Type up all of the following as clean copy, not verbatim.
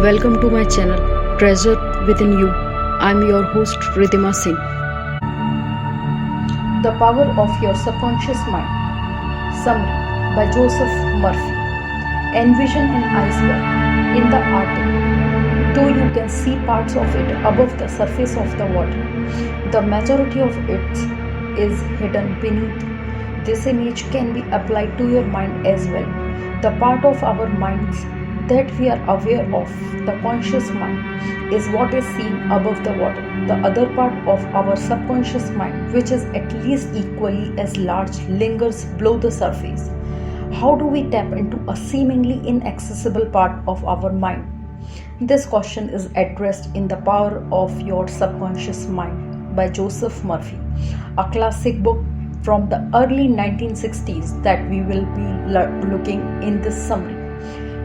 Welcome to my channel, Treasure Within You. I'm your host, Ridhima Singh. The Power of Your Subconscious Mind. Summary by Joseph Murphy. Envision an iceberg in the Arctic. Though you can see parts of it above the surface of the water, the majority of it is hidden beneath. This image can be applied to your mind as well. The part of our minds that we are aware of, the conscious mind, is what is seen above the water. The other part of our subconscious mind, which is at least equally as large, lingers below the surface. How do we tap into a seemingly inaccessible part of our mind? This question is addressed in The Power of Your Subconscious Mind by Joseph Murphy, a classic book from the early 1960s that we will be looking in this summary.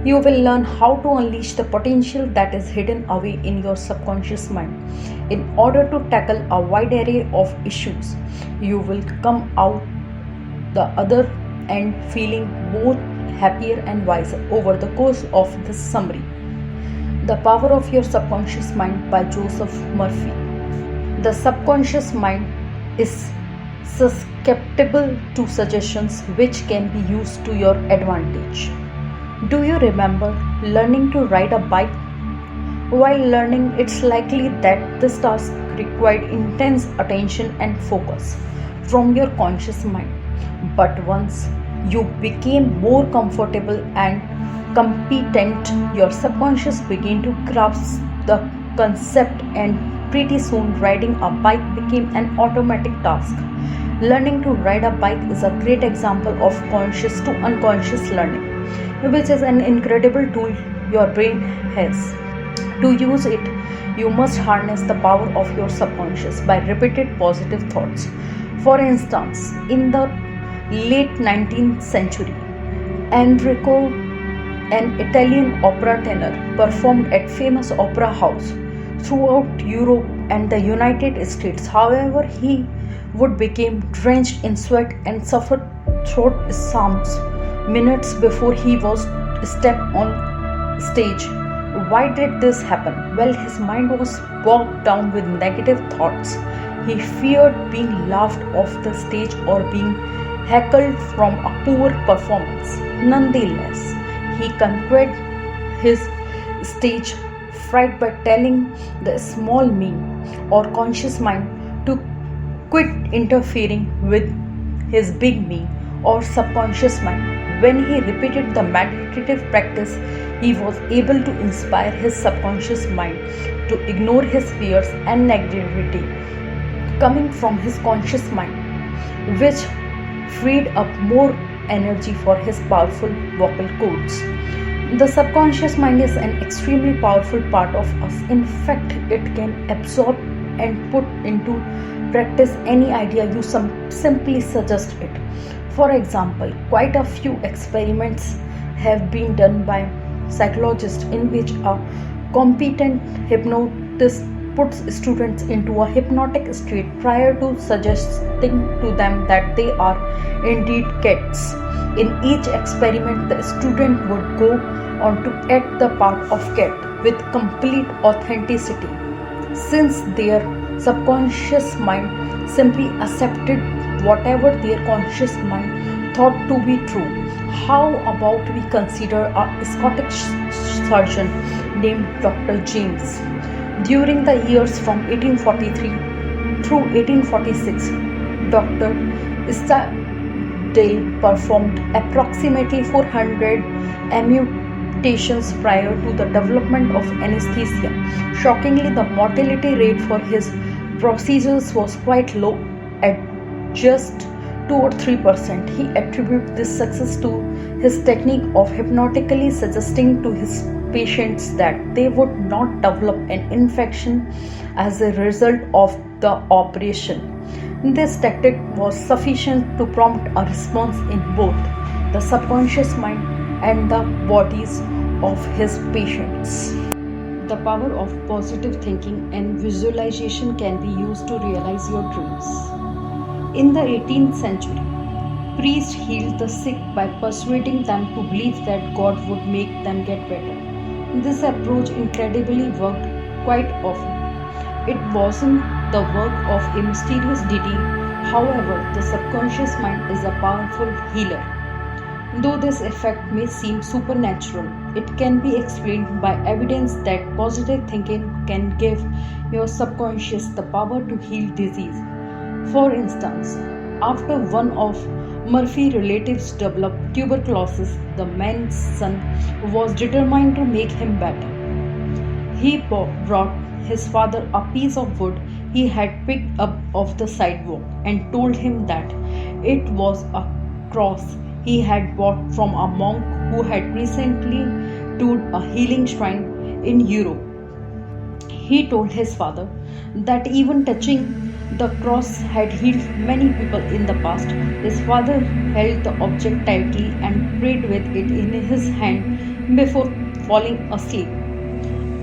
You will learn how to unleash the potential that is hidden away in your subconscious mind. In order to tackle a wide array of issues, you will come out the other end feeling both happier and wiser over the course of this summary. The Power of Your Subconscious Mind by Joseph Murphy. The subconscious mind is susceptible to suggestions which can be used to your advantage. Do you remember learning to ride a bike? While learning, it's likely that this task required intense attention and focus from your conscious mind. But once you became more comfortable and competent, your subconscious began to grasp the concept, and pretty soon riding a bike became an automatic task. Learning to ride a bike is a great example of conscious to unconscious learning, which is an incredible tool your brain has. To use it, you must harness the power of your subconscious by repeated positive thoughts. For instance, in the late 19th century, Enrico, an Italian opera tenor, performed at famous opera house throughout Europe and the United States. However, he would become drenched in sweat and suffered throat spasms minutes before he was stepped on stage. Why did this happen? Well, his mind was bogged down with negative thoughts. He feared being laughed off the stage or being heckled from a poor performance. Nonetheless, he conquered his stage fright by telling the small me or conscious mind to quit interfering with his big me or subconscious mind. When he repeated the meditative practice, he was able to inspire his subconscious mind to ignore his fears and negativity coming from his conscious mind, which freed up more energy for his powerful vocal cords. The subconscious mind is an extremely powerful part of us. In fact, it can absorb and put into practice any idea you simply suggest it. For example, quite a few experiments have been done by psychologists in which a competent hypnotist puts students into a hypnotic state prior to suggesting to them that they are indeed cats. In each experiment, the student would go on to act the part of cat with complete authenticity, since their subconscious mind simply accepted whatever their conscious mind thought to be true. How about we consider a Scottish surgeon named Dr. James? During the years from 1843 through 1846, Dr. Dale performed approximately 400 amputations prior to the development of anesthesia. Shockingly, the mortality rate for his procedures was quite low at just 2 or 3%. He attributed this success to his technique of hypnotically suggesting to his patients that they would not develop an infection as a result of the operation. This tactic was sufficient to prompt a response in both the subconscious mind and the bodies of his patients. The power of positive thinking and visualization can be used to realize your dreams. In the 18th century, priests healed the sick by persuading them to believe that God would make them get better. This approach incredibly worked quite often. It wasn't the work of a mysterious deity, however, the subconscious mind is a powerful healer. Though this effect may seem supernatural, it can be explained by evidence that positive thinking can give your subconscious the power to heal disease. For instance, after one of Murphy's relatives developed tuberculosis, the man's son was determined to make him better. He brought his father a piece of wood he had picked up off the sidewalk and told him that it was a cross he had bought from a monk who had recently toured a healing shrine in Europe. He told his father that even touching the cross had healed many people in the past. His father held the object tightly and prayed with it in his hand before falling asleep.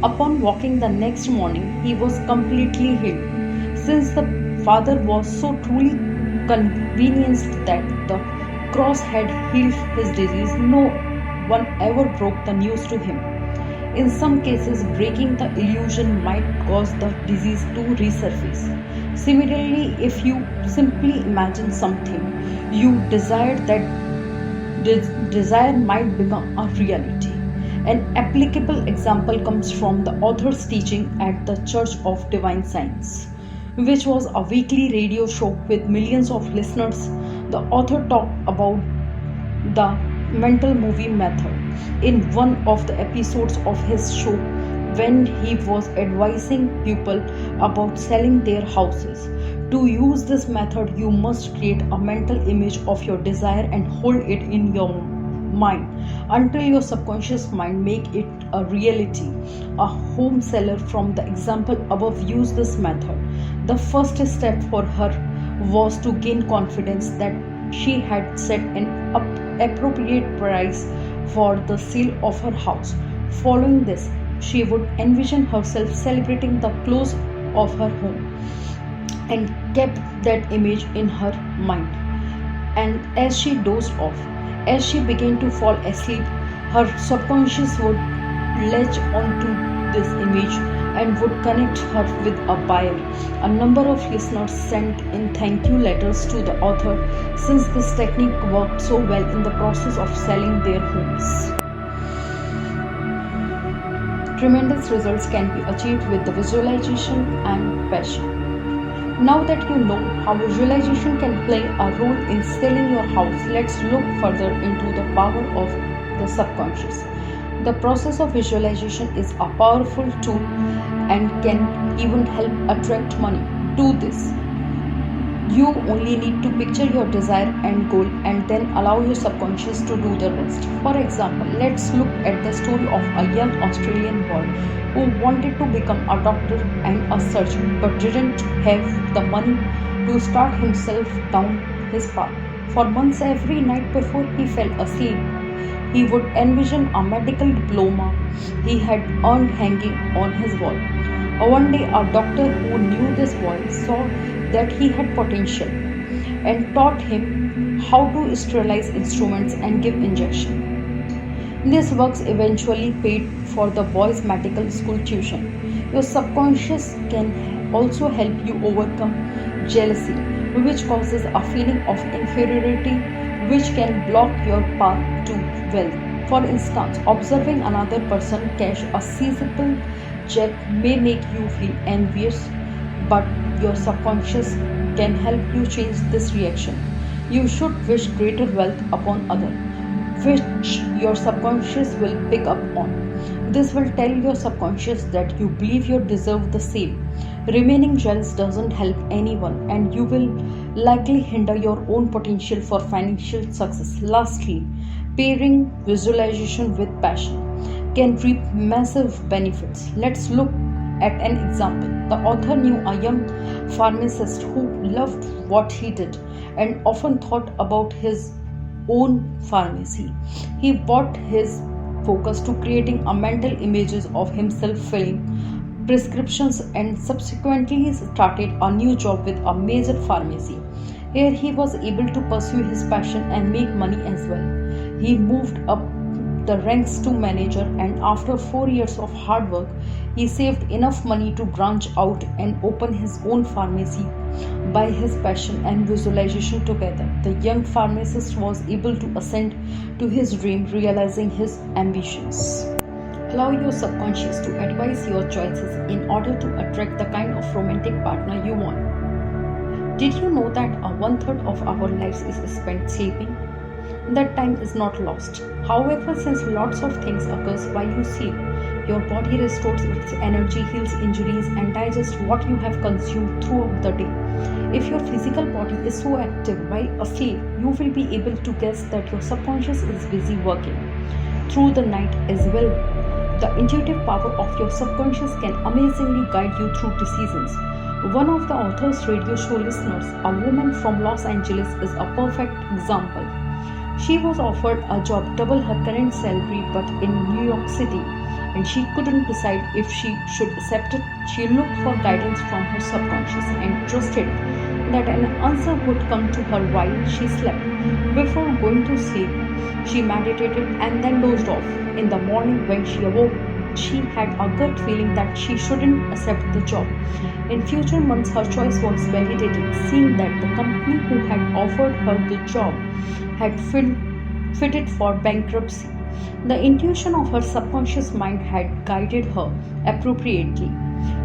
Upon waking the next morning, he was completely healed. Since the father was so truly convinced that the cross had healed his disease, no one ever broke the news to him. In some cases, breaking the illusion might cause the disease to resurface. Similarly, if you simply imagine something you desired, that desire might become a reality. An applicable example comes from the author's teaching at the Church of Divine Science, which was a weekly radio show with millions of listeners. The author talked about the mental movie method in one of the episodes of his show when he was advising people about selling their houses. To use this method, you must create a mental image of your desire and hold it in your mind until your subconscious mind make it a reality. A home seller from the example above used this method. The first step for her was to gain confidence that she had set an appropriate price for the sale of her house. Following this, she would envision herself celebrating the close of her home and kept that image in her mind. And as she dozed off, as she began to fall asleep, her subconscious would latch onto this image and would connect her with a buyer. A number of listeners sent in thank you letters to the author since this technique worked so well in the process of selling their homes. Tremendous results can be achieved with the visualization and passion. Now that you know how visualization can play a role in selling your house, let's look further into the power of the subconscious. The process of visualization is a powerful tool and can even help attract money. Do this. You only need to picture your desire and goal and then allow your subconscious to do the rest. For example, let's look at the story of a young Australian boy who wanted to become a doctor and a surgeon but didn't have the money to start himself down his path. For months, every night before he fell asleep, he would envision a medical diploma he had earned hanging on his wall. One day, a doctor who knew this boy saw that he had potential and taught him how to sterilize instruments and give injection. This works eventually paid for the boy's medical school tuition. Your subconscious can also help you overcome jealousy, which causes a feeling of inferiority which can block your path to wealth. For instance, observing another person cash a sizable check may make you feel envious, but your subconscious can help you change this reaction. You should wish greater wealth upon others, which your subconscious will pick up on. This will tell your subconscious that you believe you deserve the same. Remaining jealous doesn't help anyone, and you will likely hinder your own potential for financial success. Lastly, pairing visualization with passion can reap massive benefits. Let's look at an example. The author knew a young pharmacist who loved what he did and often thought about his own pharmacy. He brought his focus to creating a mental images of himself filling prescriptions and subsequently started a new job with a major pharmacy. Here he was able to pursue his passion and make money as well. He moved up the ranks to manager, and after 4 years of hard work, he saved enough money to branch out and open his own pharmacy. By his passion and visualization together, the young pharmacist was able to ascend to his dream, realizing his ambitions. Allow your subconscious to advise your choices in order to attract the kind of romantic partner you want. Did you know that one-third of our lives is spent sleeping? That time is not lost. However, since lots of things occurs while you sleep, your body restores its energy, heals injuries, and digests what you have consumed throughout the day. If your physical body is so active while asleep, you will be able to guess that your subconscious is busy working through the night as well. The intuitive power of your subconscious can amazingly guide you through decisions. One of the author's radio show listeners, a woman from Los Angeles, is a perfect example. She was offered a job double her current salary but in New York City, and she couldn't decide if she should accept it. She looked for guidance from her subconscious and trusted that an answer would come to her while she slept. Before going to sleep, she meditated and then dozed off. In the morning when she awoke, she had a gut feeling that she shouldn't accept the job. In future months, her choice was validated, seeing that the company who had offered her the job had fitted for bankruptcy. The intuition of her subconscious mind had guided her appropriately.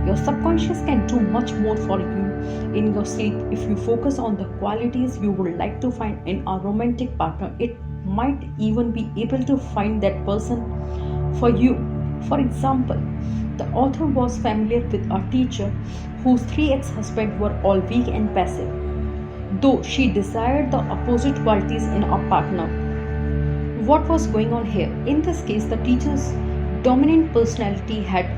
Your subconscious can do much more for you in your sleep if you focus on the qualities you would like to find in a romantic partner. It might even be able to find that person for you. For example, the author was familiar with a teacher whose 3 ex-husbands were all weak and passive, though she desired the opposite qualities in a partner. What was going on here? In this case, the teacher's dominant personality had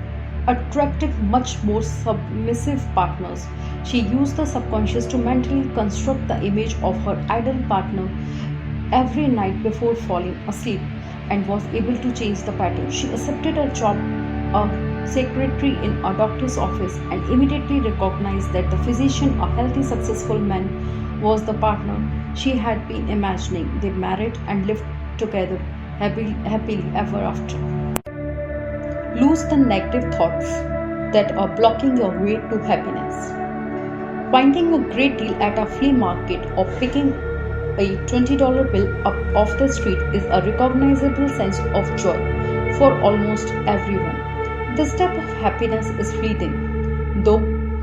attracted much more submissive partners. She used the subconscious to mentally construct the image of her ideal partner every night before falling asleep and was able to change the pattern. She accepted a job, a secretary in a doctor's office, and immediately recognized that the physician, a healthy, successful man, was the partner she had been imagining. They married and lived together happily ever after. Lose the negative thoughts that are blocking your way to happiness. Finding a great deal at a flea market or picking a $20 bill up off the street is a recognizable sense of joy for almost everyone. This type of happiness is fleeting, though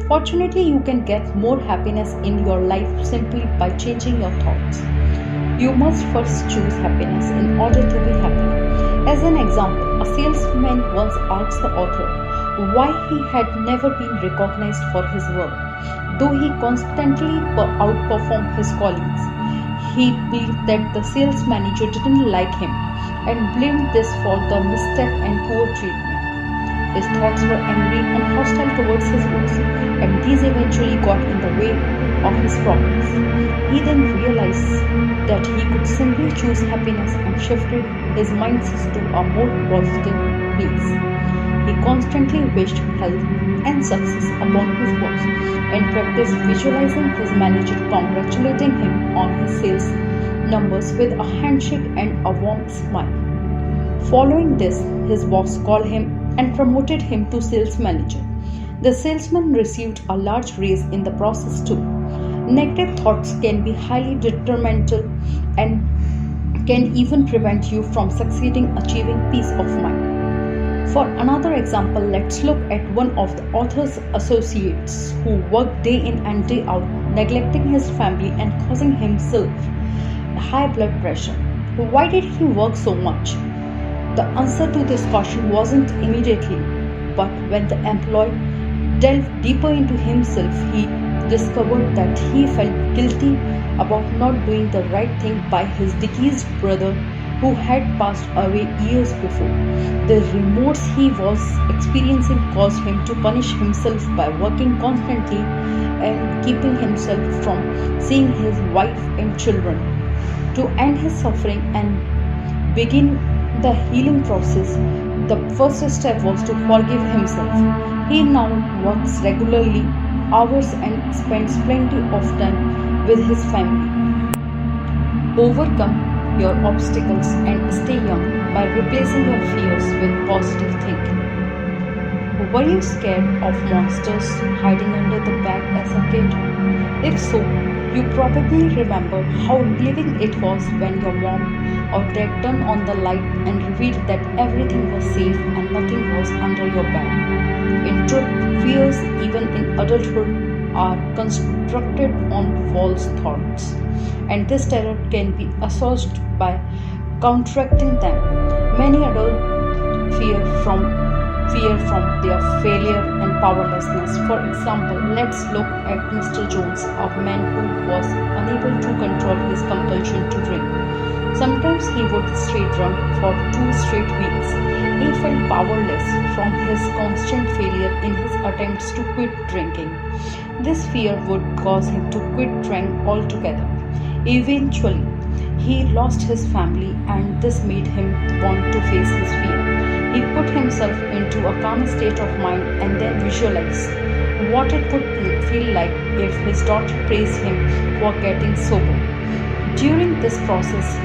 fortunately you can get more happiness in your life simply by changing your thoughts. You must first choose happiness in order to be happy. As an example, a salesman once asked the author why he had never been recognized for his work, though he constantly outperformed his colleagues. He believed that the sales manager didn't like him and blamed this for the misstep and poor treatment. His thoughts were angry and hostile towards his boss, and these eventually got in the way of his progress. He then realized that he could simply choose happiness and shifted his mindset to a more positive place. He constantly wished health and success upon his boss and practiced visualizing his manager congratulating him on his sales numbers with a handshake and a warm smile. Following this, his boss called him and promoted him to sales manager. The salesman received a large raise in the process too. Negative thoughts can be highly detrimental and can even prevent you from achieving peace of mind. For another example, let's look at one of the author's associates who worked day in and day out, neglecting his family and causing himself high blood pressure. Why did he work so much? The answer to this question wasn't immediately, but when the employee delved deeper into himself, he discovered that he felt guilty about not doing the right thing by his deceased brother who had passed away years before. The remorse he was experiencing caused him to punish himself by working constantly and keeping himself from seeing his wife and children. To end his suffering and begin the healing process, the first step was to forgive himself. He now works regularly hours and spends plenty of time with his family. Overcome your obstacles and stay young by replacing your fears with positive thinking. Were you scared of monsters hiding under the bed as a kid? If so, you probably remember how relieving it was when your mom or dad turned on the light and revealed that everything was safe and nothing was under your bed. In truth, fears, even in adulthood, are constructed on false thoughts, and this terror can be assuaged by counteracting them. Many adults fear from their failure and powerlessness. For example, let's look at Mr. Jones, a man who was unable to control his compulsion to drink. Sometimes he would stay drunk for 2 straight weeks. He felt powerless from his constant failure in his attempts to quit drinking. This fear would cause him to quit drinking altogether. Eventually, he lost his family, and this made him want to face his fear. He put himself into a calm state of mind and then visualized what it would feel like if his daughter praised him for getting sober. During this process,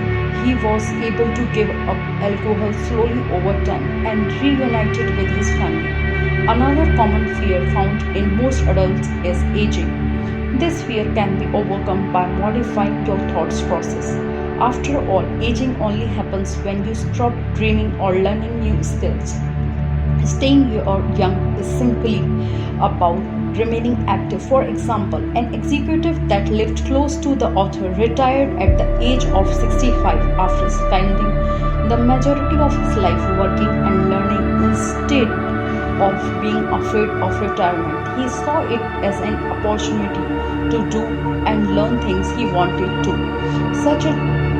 he was able to give up alcohol slowly over time and reunited with his family. Another common fear found in most adults is aging. This fear can be overcome by modifying your thoughts process. After all, aging only happens when you stop dreaming or learning new skills. Staying young is simply about remaining active. For example, an executive that lived close to the author retired at the age of 65 after spending the majority of his life working and learning instead of being afraid of retirement. He saw it as an opportunity to do and learn things he wanted to, such as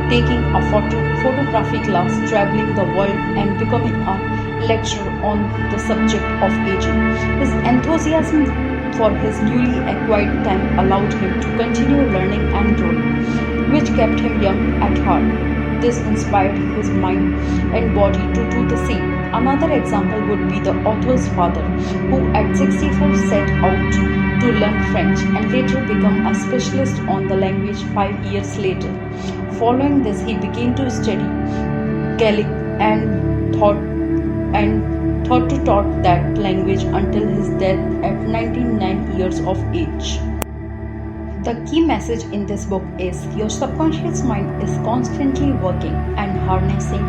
taking a photography class, traveling the world, and becoming a lecturer on the subject of aging. His enthusiasm for his newly acquired time allowed him to continue learning and growing, which kept him young at heart. This inspired his mind and body to do the same. Another example would be the author's father, who at 64 set out to learn French and later become a specialist on the language 5 years later. Following this, he began to study Gaelic and thought to taught that language until his death at 99 years of age. The key message in this book is your subconscious mind is constantly working and harnessing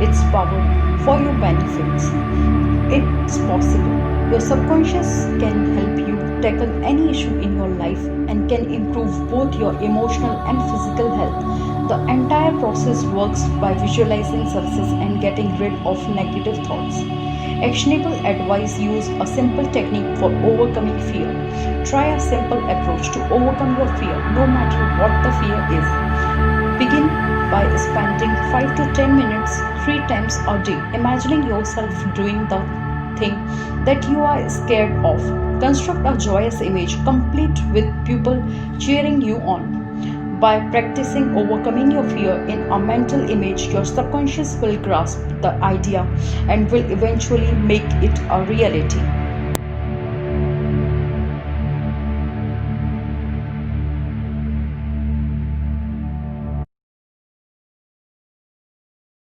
its power for your benefits. It's possible. Your subconscious can help you tackle any issue in your life and can improve both your emotional and physical health. The entire process works by visualizing success and getting rid of negative thoughts. Actionable advice: use a simple technique for overcoming fear. Try a simple approach to overcome your fear, no matter what the fear is. Begin by spending 5 to 10 minutes 3 times a day, imagining yourself doing the thing that you are scared of. Construct a joyous image, complete with people cheering you on. By practicing overcoming your fear in a mental image, your subconscious will grasp the idea and will eventually make it a reality.